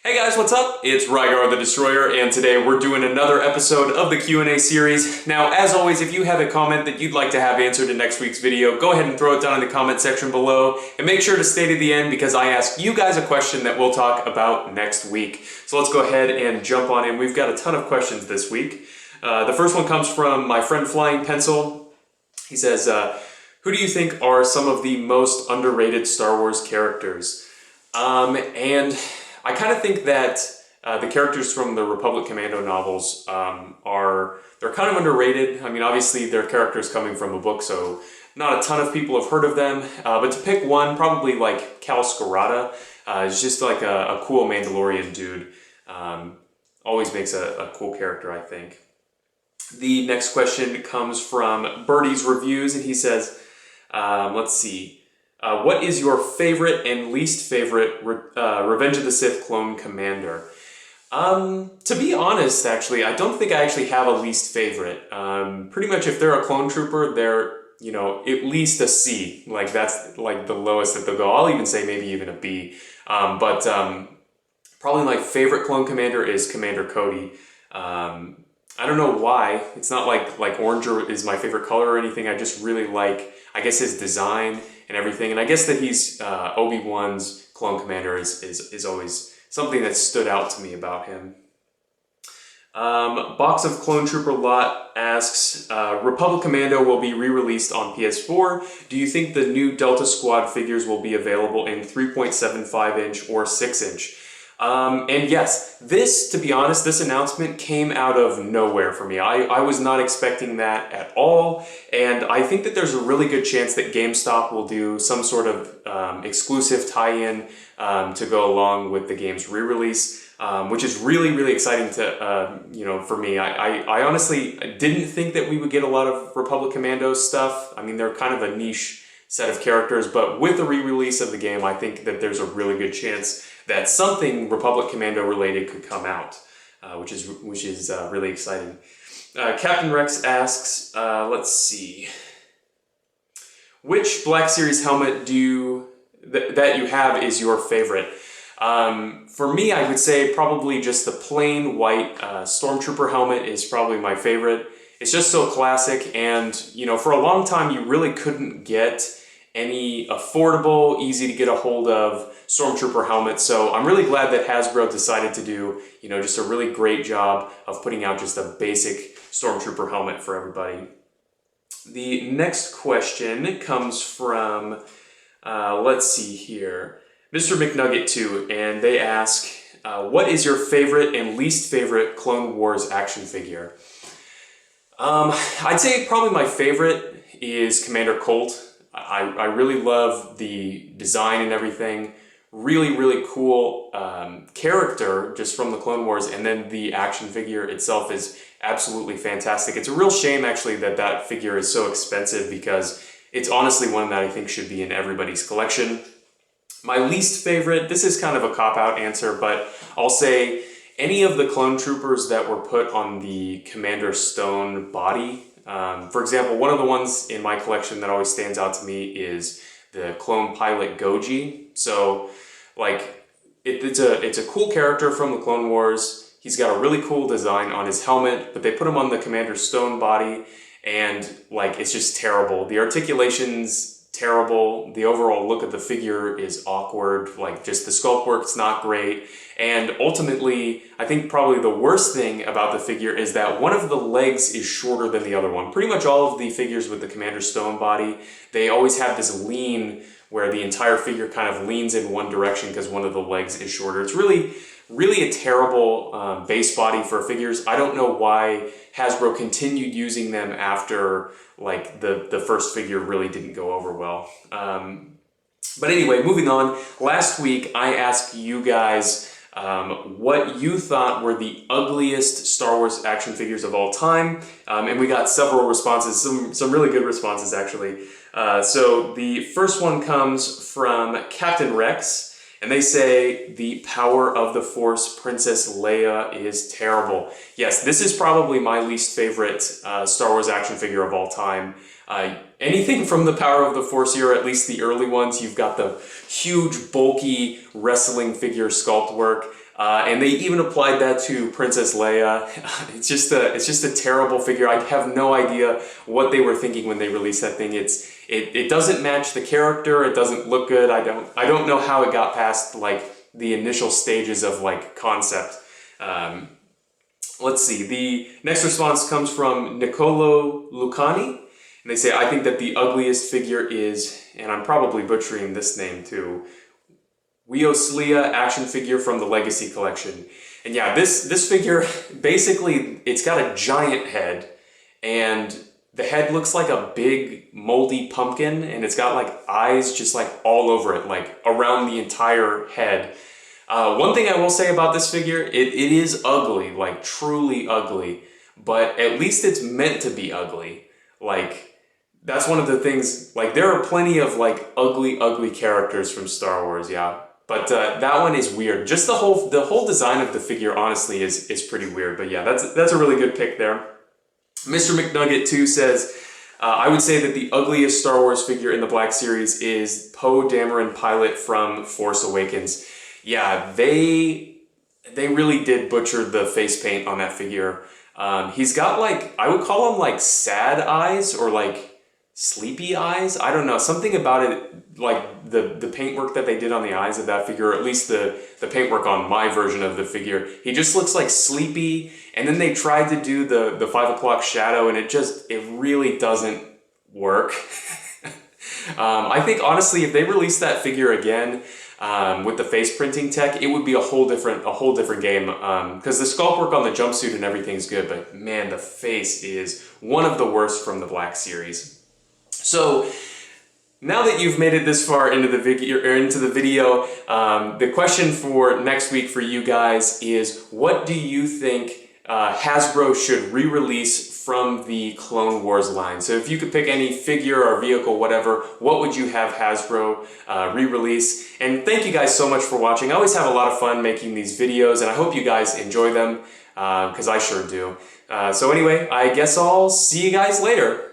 Hey guys, what's up? It's Rygar the Destroyer, and today we're doing another episode of the Q&A series. Now, as always, if you have a comment that you'd like to have answered in next week's video, go ahead and throw it down in the comment section below, and make sure to stay to the end because I ask you guys a question that we'll talk about next week. So let's go ahead and jump on in. We've got a ton of questions this week. The first one comes from my friend Flying Pencil. He says, who do you think are some of the most underrated Star Wars characters? And I kind of think that the characters from the Republic Commando novels they're kind of underrated. I mean, obviously they're characters coming from a book, so not a ton of people have heard of them. But to pick one, probably like Cal Scarata. Is just like a cool Mandalorian dude. Always makes a cool character, I think. The next question comes from Birdie's Reviews, and he says, let's see. What is your favorite and least favorite Revenge of the Sith clone commander? To be honest, actually, I don't think I actually have a least favorite. Pretty much if they're a clone trooper, they're, you know, at least a C. Like, that's like the lowest that they'll go. I'll even say maybe even a B. But probably my favorite clone commander is Commander Cody. I don't know why. It's not like orange is my favorite color or anything. I just really like, I guess, his design and everything. And I guess that he's Obi-Wan's clone commander is always something that stood out to me about him. Box of Clone Trooper Lot asks, Republic Commando will be re-released on PS4. Do you think the new Delta Squad figures will be available in 3.75 inch or 6 inch? And yes, to be honest, this announcement came out of nowhere for me. I was not expecting that at all, and I think that there's a really good chance that GameStop will do some sort of exclusive tie-in to go along with the game's re-release, which is really, really exciting to, for me. I honestly didn't think that we would get a lot of Republic Commando stuff. I mean, they're kind of a niche set of characters, but with the re-release of the game, I think that there's a really good chance that something Republic Commando related could come out, which is really exciting. Captain Rex asks, let's see, which Black Series helmet that you have is your favorite? For me, I would say probably just the plain white Stormtrooper helmet is probably my favorite. It's just so classic, and for a long time you really couldn't get any affordable, easy to get a hold of Stormtrooper helmets. So I'm really glad that Hasbro decided to do, just a really great job of putting out just a basic Stormtrooper helmet for everybody. The next question comes from, let's see here, Mr. McNugget 2, and they ask, what is your favorite and least favorite Clone Wars action figure? I'd say probably my favorite is Commander Colt. I really love the design and everything. Really, really cool character just from the Clone Wars, and then the action figure itself is absolutely fantastic. It's a real shame actually that figure is so expensive because it's honestly one that I think should be in everybody's collection. My least favorite, this is kind of a cop-out answer, but I'll say any of the clone troopers that were put on the Commander Stone body. For example, one of the ones in my collection that always stands out to me is the clone pilot Goji. So, it's a cool character from the Clone Wars. He's got a really cool design on his helmet, but they put him on the Commander Stone body, and it's just terrible. The articulation's terrible. The overall look of the figure is awkward. Just the sculpt work's not great. And ultimately, I think probably the worst thing about the figure is that one of the legs is shorter than the other one. Pretty much all of the figures with the Commander Stone body, they always have this lean where the entire figure kind of leans in one direction because one of the legs is shorter. It's really, really a terrible base body for figures. I don't know why Hasbro continued using them after the first figure really didn't go over well. But anyway, moving on. Last week, I asked you guys what you thought were the ugliest Star Wars action figures of all time, and we got several responses, some really good responses actually. So the first one comes from Captain Rex, and they say the Power of the Force Princess Leia is terrible. Yes, this is probably my least favorite Star Wars action figure of all time. Anything from the Power of the Force era, at least the early ones, you've got the huge, bulky wrestling figure sculpt work. And they even applied that to Princess Leia. It's just a terrible figure. I have no idea what they were thinking when they released that thing. It doesn't match the character. It doesn't look good. I don't know how it got past like the initial stages of like concept. Let's see. The next response comes from Nicolo Lucani. And they say, I think that the ugliest figure is, and I'm probably butchering this name too, Weoslia action figure from the Legacy Collection. And yeah, this figure, basically, it's got a giant head, and the head looks like a big moldy pumpkin, and it's got like eyes just like all over it, like around the entire head. One thing I will say about this figure, it is ugly, like truly ugly, but at least it's meant to be ugly. Like, that's one of the things, like there are plenty of like ugly characters from Star Wars, yeah. But that one is weird. Just the whole design of the figure, honestly, is pretty weird. But yeah, that's a really good pick there. Mr. McNugget 2 says, I would say that the ugliest Star Wars figure in the Black Series is Poe Dameron Pilot from Force Awakens. Yeah, they really did butcher the face paint on that figure. He's got like, I would call them like sad eyes or like sleepy eyes. I don't know, something about it, like the paintwork that they did on the eyes of that figure, or at least the paintwork on my version of the figure, he just looks like sleepy. And then they tried to do the 5 o'clock shadow, and it really doesn't work. I think honestly, if they released that figure again with the face printing tech, it would be a whole different game. Because the sculpt work on the jumpsuit and everything's good, but man, the face is one of the worst from the Black Series. So now that you've made it this far into the video, the question for next week for you guys is, what do you think Hasbro should re-release from the Clone Wars line? So if you could pick any figure or vehicle, whatever, what would you have Hasbro re-release? And thank you guys so much for watching. I always have a lot of fun making these videos, and I hope you guys enjoy them, because I sure do. So anyway, I guess I'll see you guys later.